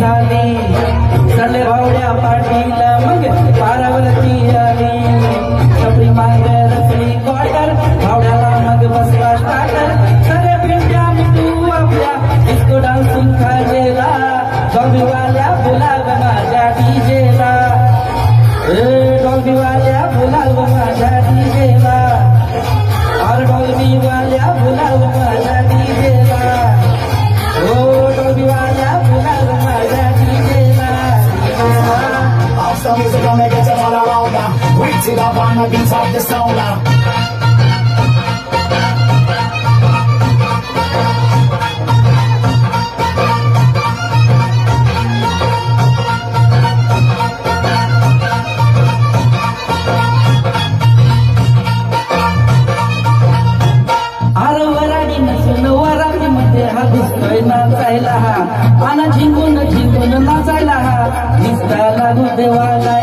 झाली सले भावड्या पाटीला मग पारावरती आली कपडी माग रचली क्वार्टर भावड्याला मग बसला स्टार्टर सरे पिंट्या तू आपल्या डिस्को डान्सिंग खाजेला डॉल्बीवाल्या बोलाव माझ्या डीजेला डॉल्बीवाल्या बोलाव माझ्या डीजेला और डॉल्बीवाल्या बोलाव माझ्या डीजेला Some music gonna get you all around now. Wait till I wanna beat up the sound now. नाचायला हा आना झिंगून झिंगून नाचायला हा निस्ता लागू देवाला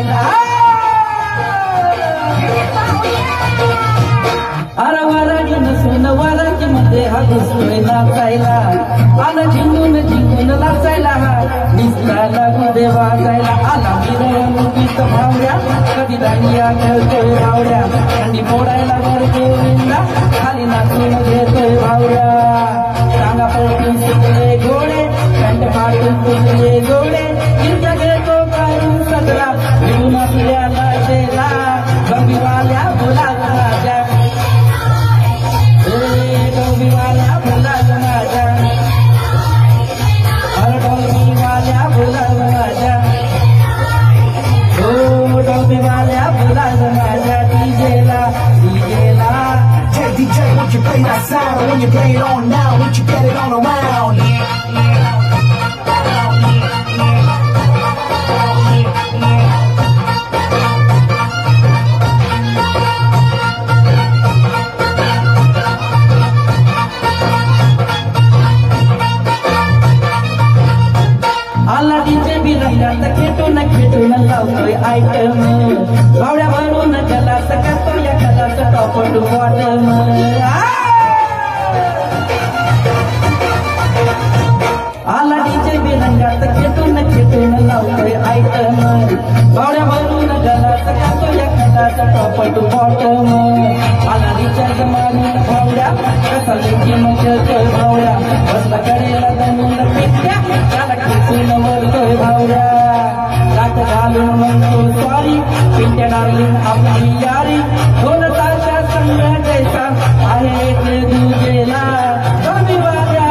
अरे वराडी नसून वराची मध्ये हा घुसतोय नाचायला आना झिंगून झिंगून नाचायला हा निस्ता लागू देवाला आला मिरवणुकीत भावड्या कधी दांडिया खेळतोय भावड्या थंडी फोडायला वर गोविंदा खाली नाचून घेतोय भावड्या सांगा पळून सुटले घोडे कंठ फाटून तुटले घोडे चिंता घेतो काढून सगळा घेऊन आपल्याला शेला डॉल्बीवाल्या बोलाव माझ्या डॉल्बीवाल्या बोलाव माझ्या अरे डॉल्बीवाल्या बोलाव माझ्या हो डॉल्बीवाल्या बोलाव माझ्या डीजेला डीजेला DJ, won't you play that sound? When you play it on now, won't you get it on around? आला डीजे बी राहिला तर खेटून लावतोय आयटम भावड्या भरून गलास करतो या गलास टॉप टू बॉटम आला डीजे बी राहिला तर खेटून लावतोय आयटम भावड्या भरून गलास करतो या गलास टॉप टू बॉटम आला रिचार्ज मारून भावड्या कसा लेखी मचतोय भावड्या बसला कडेला दमून पिट्या त्याला खेचून वरतोय भावड्या रात घालून म्हणतो सॉरी पिंट्या डार्लिंग आपली यारी दोन तारच्या संग जैसा आहे ते दुजेला डॉल्बीवाल्या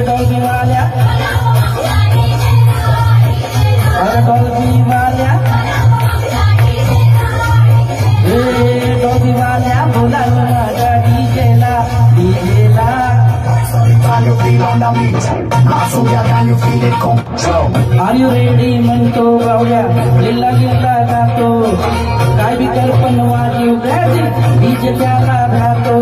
डॉल्बीवाल्या अरे डॉल्बीवाल्या डॉल्बीवाल्या बोलाव माझ्या डीजेला डीजेला Can you feel on the beat? So yeah, can you feel it control? Are you ready म्हणतो भावड्या लिल्ला गिल्ला गातो काय बी कल्पन वाजीव गाजी डीजे त्याला धातो